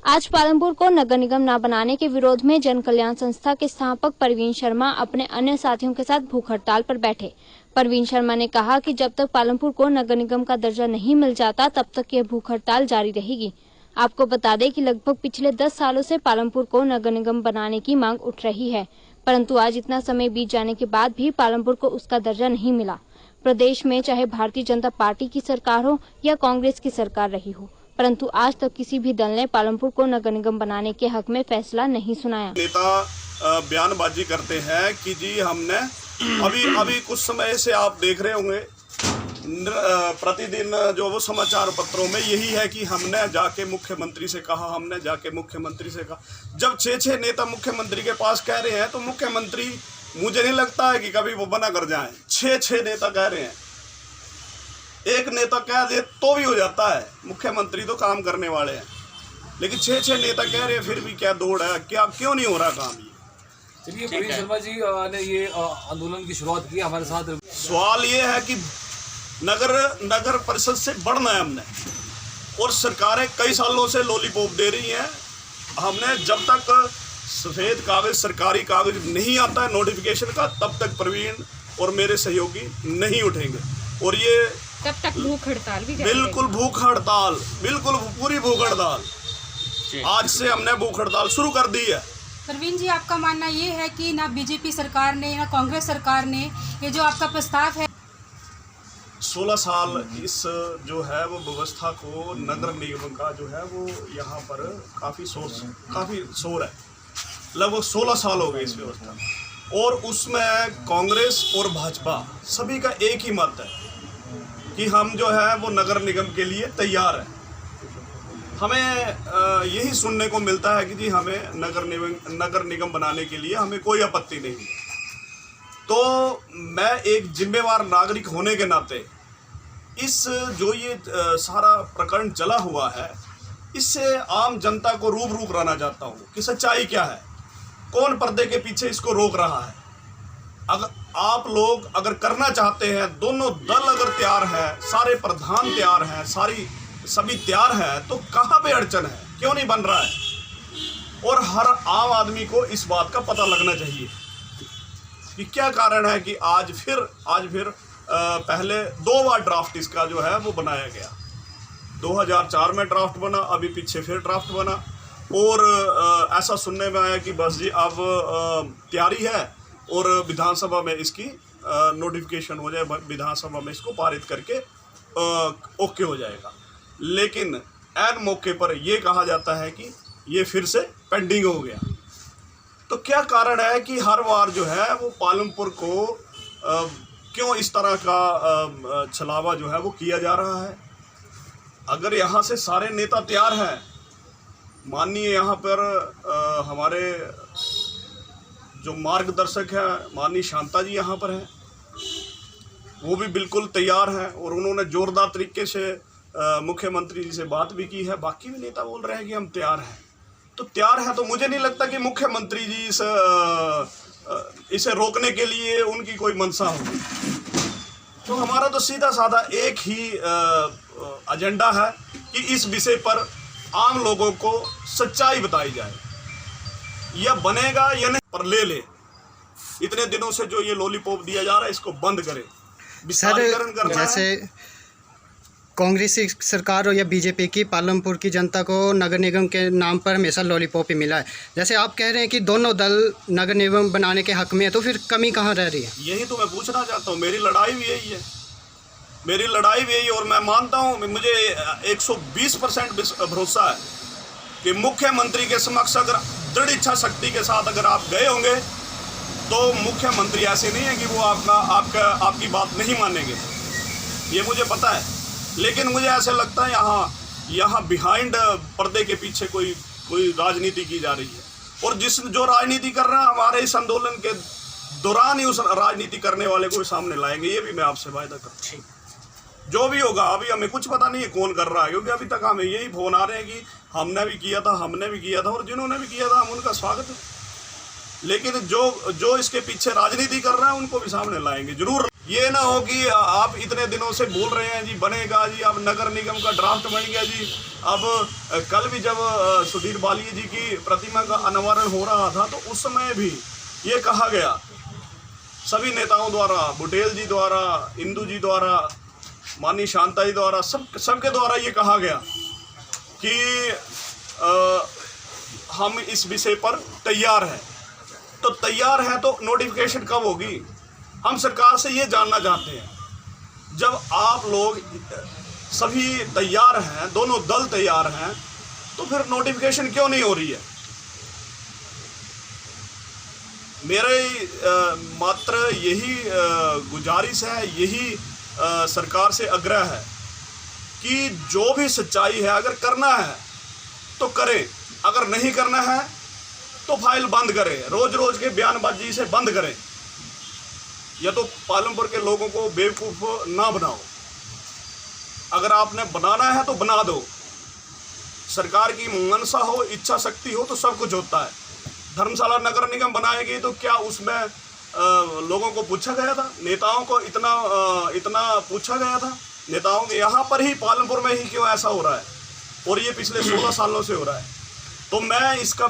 आज पालमपुर को नगर निगम न बनाने के विरोध में जन कल्याण संस्था के संस्थापक परवीन शर्मा अपने अन्य साथियों के साथ भूख हड़ताल पर बैठे। परवीन शर्मा ने कहा कि जब तक पालमपुर को नगर निगम का दर्जा नहीं मिल जाता तब तक यह भूख हड़ताल जारी रहेगी। आपको बता दें कि लगभग पिछले 10 सालों से पालमपुर को नगर निगम बनाने की मांग उठ रही है, परंतु आज इतना समय बीत जाने के बाद भी पालमपुर को उसका दर्जा नहीं मिला। प्रदेश में चाहे भारतीय जनता पार्टी की सरकार हो या कांग्रेस की सरकार रही हो, परंतु आज तक किसी भी दल ने पालमपुर को नगर निगम बनाने के हक में फैसला नहीं सुनाया। नेता बयानबाजी करते हैं कि जी हमने अभी कुछ समय से आप देख रहे होंगे प्रतिदिन जो वो समाचार पत्रों में यही है कि हमने जाके मुख्यमंत्री से कहा, हमने जाके मुख्यमंत्री से कहा। जब 6 नेता मुख्यमंत्री के पास कह रहे हैं तो मुख्यमंत्री, मुझे नहीं लगता है कि कभी वो बना कर जाए। 6 नेता कह रहे हैं, एक नेता कह दे तो भी हो जाता है, मुख्यमंत्री तो काम करने वाले हैं, लेकिन 6 नेता कह रहे हैं फिर भी क्या दौड़ है, क्या क्यों नहीं हो रहा काम? ये चलिए, परवीन शर्मा जी ने ये आंदोलन की शुरुआत की हमारे साथ। सवाल ये है कि नगर परिषद से बढ़ना है हमने, और सरकारें कई सालों से लॉलीपॉप दे रही हैं। हमने जब तक सफ़ेद कागज, सरकारी कागज नहीं आता है नोटिफिकेशन का, तब तक प्रवीण और मेरे सहयोगी नहीं उठेंगे। और ये तब तक भूख हड़ताल भी बिल्कुल भूख हड़ताल, बिल्कुल पूरी भूख हड़ताल। आज से हमने भूख हड़ताल शुरू कर दी है। परवीन जी, आपका मानना ये है कि ना बीजेपी सरकार ने ना कांग्रेस सरकार ने ये जो आपका प्रस्ताव है 16 साल इस जो है वो व्यवस्था को, नगर निगम का जो है वो यहाँ पर काफ़ी शोर है। लगभग 16 साल हो गए इस व्यवस्था, और उसमें कांग्रेस और भाजपा सभी का एक ही मत है कि हम जो है वो नगर निगम के लिए तैयार हैं। हमें यही सुनने को मिलता है कि जी हमें नगर निगम बनाने के लिए हमें कोई आपत्ति नहीं है। तो मैं एक जिम्मेवार नागरिक होने के नाते इस जो ये सारा प्रकरण चला हुआ है, इससे आम जनता को रूबरू कराना चाहता हूँ कि सच्चाई क्या है, कौन पर्दे के पीछे इसको रोक रहा है। अगर आप लोग अगर करना चाहते हैं, दोनों दल अगर तैयार है, सारे प्रधान तैयार हैं, सभी तैयार है, तो कहाँ पे अड़चन है, क्यों नहीं बन रहा है? और हर आम आदमी को इस बात का पता लगना चाहिए कि क्या कारण है कि आज फिर पहले 2 बार ड्राफ्ट इसका जो है वो बनाया गया। 2004 में ड्राफ्ट बना, अभी पीछे फिर ड्राफ्ट बना, और ऐसा सुनने में आया कि बस जी अब तैयारी है और विधानसभा में इसकी नोटिफिकेशन हो जाए, विधानसभा में इसको पारित करके ओके हो जाएगा। लेकिन ऐन मौके पर यह कहा जाता है कि ये फिर से पेंडिंग हो गया। तो क्या कारण है कि हर बार जो है वो पालमपुर को क्यों इस तरह का छलावा जो है वो किया जा रहा है? अगर यहाँ से सारे नेता तैयार हैं, माननीय यहाँ पर हमारे जो मार्गदर्शक है माननीय शांता जी यहाँ पर हैं, वो भी बिल्कुल तैयार हैं, और उन्होंने जोरदार तरीके से मुख्यमंत्री जी से बात भी की है। बाकी भी नेता बोल रहे हैं कि हम तैयार हैं। तो तैयार है तो मुझे नहीं लगता कि मुख्यमंत्री जी इसे रोकने के लिए उनकी कोई मंशा होगी। तो हमारा तो सीधा साधा एक ही एजेंडा है कि इस विषय पर आम लोगों को सच्चाई बताई जाए, या बनेगा या नहीं, पर ले इतने दिनों से जो ये लॉलीपॉप दिया जा रहा है इसको बंद करें। विस्तारीकरण करना जैसे कांग्रेस की सरकार हो या बीजेपी की, पालमपुर की जनता को नगर निगम के नाम पर हमेशा लॉलीपॉप ही मिला है। जैसे आप कह रहे हैं कि दोनों दल नगर निगम बनाने के हक में है, तो फिर कमी कहाँ रह रही है? यही तो मैं पूछना चाहता हूँ। मेरी लड़ाई भी यही है, और मैं मानता हूँ, मुझे 120% भरोसा है कि मुख्यमंत्री के समक्ष अगर दृढ़ इच्छा शक्ति के साथ अगर आप गए होंगे तो मुख्यमंत्री ऐसे नहीं है कि वो आपकी बात नहीं मानेंगे, ये मुझे पता है। लेकिन मुझे ऐसा लगता है यहाँ बिहाइंड पर्दे के पीछे कोई राजनीति की जा रही है, और जो राजनीति कर रहा है हमारे इस आंदोलन के दौरान ही उस राजनीति करने वाले को सामने लाएंगे, ये भी मैं आपसे वायदा करता हूँ। जो भी होगा, अभी हमें कुछ पता नहीं है कौन कर रहा है, क्योंकि अभी तक हमें यही फोन आ रहे हैं कि हमने भी किया था, और जिन्होंने भी किया था हम उनका स्वागत है। लेकिन जो इसके पीछे राजनीति कर रहा है उनको भी सामने लाएंगे जरूर। ये ना हो कि आप इतने दिनों से बोल रहे हैं जी बनेगा जी, अब नगर निगम का ड्राफ्ट बन गया जी। अब कल भी जब सुधीर बालिया जी की प्रतिमा का अनावरण हो रहा था तो उस समय भी ये कहा गया सभी नेताओं द्वारा, बुटेल जी द्वारा, इंदू जी द्वारा, माननीय शांता जी द्वारा, सबके द्वारा ये कहा गया कि हम इस विषय पर तैयार हैं। तो तैयार है तो नोटिफिकेशन कब होगी? हम सरकार से ये जानना चाहते हैं। जब आप लोग सभी तैयार हैं, दोनों दल तैयार हैं, तो फिर नोटिफिकेशन क्यों नहीं हो रही है? मेरे मात्र यही गुजारिश है, यही सरकार से आग्रह है कि जो भी सच्चाई है, अगर करना है तो करें, अगर नहीं करना है तो फाइल बंद करें, रोज रोज के बयानबाजी से बंद करें। या तो पालमपुर के लोगों को बेवकूफ़ ना बनाओ। अगर आपने बनाना है तो बना दो। सरकार की मनसा हो, इच्छा शक्ति हो तो सब कुछ होता है। धर्मशाला नगर निगम बनाएगी तो क्या उसमें लोगों को पूछा गया था? नेताओं को इतना पूछा गया था? नेताओं के यहाँ पर ही, पालमपुर में ही क्यों ऐसा हो रहा है? और ये पिछले 16 सालों से हो रहा है। तो मैं इसका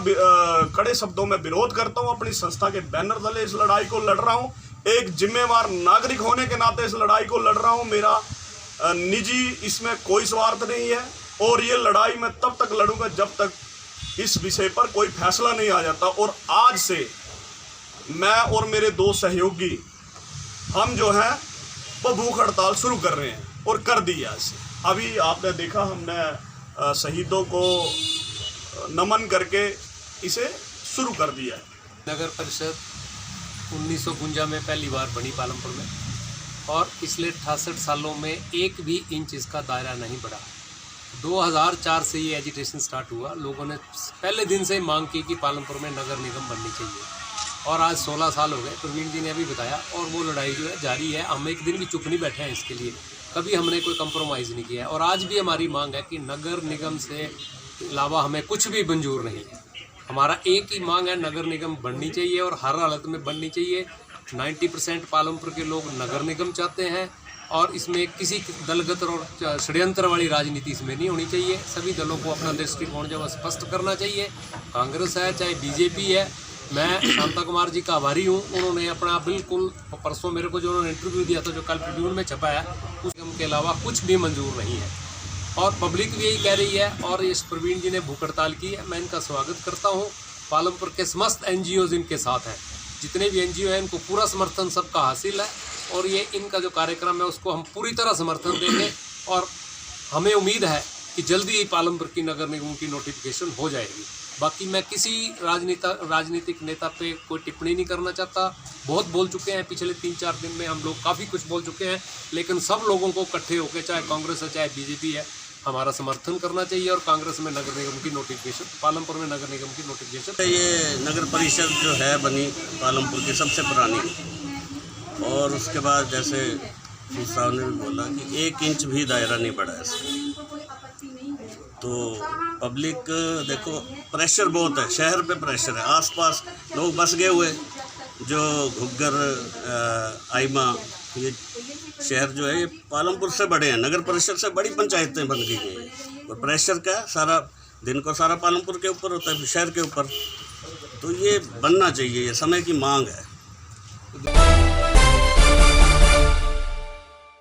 कड़े शब्दों में विरोध करता हूँ। अपनी संस्था के बैनर तले इस लड़ाई को लड़ रहा हूँ। एक जिम्मेवार नागरिक होने के नाते इस लड़ाई को लड़ रहा हूँ। मेरा निजी इसमें कोई स्वार्थ नहीं है और ये लड़ाई मैं तब तक लड़ूंगा जब तक इस विषय पर कोई फैसला नहीं आ जाता। और आज से मैं और मेरे 2 सहयोगी हम जो हैं वो भूख हड़ताल शुरू कर रहे हैं और कर दी है। अभी आपने देखा, हमने शहीदों को नमन करके इसे शुरू कर दिया है। नगर परिषद 1952 में पहली बार बनी पालमपुर में और पिछले 68 सालों में 1 भी इंच इसका दायरा नहीं बढ़ा। 2004 से ये एजिटेशन स्टार्ट हुआ। लोगों ने पहले दिन से मांग की कि पालमपुर में नगर निगम बननी चाहिए और आज 16 साल हो गए। प्रवीण जी ने अभी बताया और वो लड़ाई जो है जारी है। हम एक दिन भी चुप नहीं बैठे हैं इसके लिए, कभी हमने कोई कंप्रोमाइज़ नहीं किया है। और आज भी हमारी मांग है कि नगर निगम से अलावा हमें कुछ भी मंजूर नहीं है। हमारा एक ही मांग है, नगर निगम बननी चाहिए और हर हालत में बननी चाहिए। 90% पालमपुर के लोग नगर निगम चाहते हैं और इसमें किसी दलगत और षड्यंत्र वाली राजनीति इसमें नहीं होनी चाहिए। सभी दलों को अपना दृष्टिकोण जो है स्पष्ट करना चाहिए। कांग्रेस है चाहे बीजेपी है। मैं शांता कुमार जी का आभारी हूँ। उन्होंने अपना बिल्कुल परसों मेरे को जो उन्होंने इंटरव्यू दिया था, जो कल ट्रिब्यून में छपा है, उस निगम के अलावा कुछ भी मंजूर नहीं है और पब्लिक भी यही कह रही है। और इस प्रवीण जी ने भूख हड़ताल की है, मैं इनका स्वागत करता हूँ। पालमपुर के समस्त NGOs इनके साथ हैं, जितने भी NGO हैं इनको पूरा समर्थन सबका हासिल है और ये इनका जो कार्यक्रम है उसको हम पूरी तरह समर्थन देंगे और हमें उम्मीद है कि जल्दी ही पालमपुर की नगर निगम की नोटिफिकेशन हो जाएगी। बाकी मैं किसी राजनीतिक नेता पे कोई टिप्पणी नहीं करना चाहता। बहुत बोल चुके हैं पिछले 3-4 दिन में, हम लोग काफ़ी कुछ बोल चुके हैं, लेकिन सब लोगों को इकट्ठे होकर, चाहे कांग्रेस है चाहे बीजेपी है, हमारा समर्थन करना चाहिए और कांग्रेस में नगर निगम की नोटिफिकेशन, पालमपुर में नगर निगम की नोटिफिकेशन। ये नगर परिषद जो है बनी पालमपुर की सबसे पुरानी, और उसके बाद जैसे साहब ने भी बोला कि 1 इंच भी दायरा नहीं बढ़ा इसका। तो पब्लिक देखो, प्रेशर बहुत है, शहर पे प्रेशर है, आसपास लोग बस गए हुए, जो घुग्गर, आइमा, ये शहर जो है ये पालमपुर से बड़े हैं, नगर परिषद से बड़ी पंचायतें बन गई हैं। और प्रेशर क्या है, सारा दिन को सारा पालमपुर के ऊपर होता है, शहर के ऊपर। तो ये बनना चाहिए, ये समय की मांग है।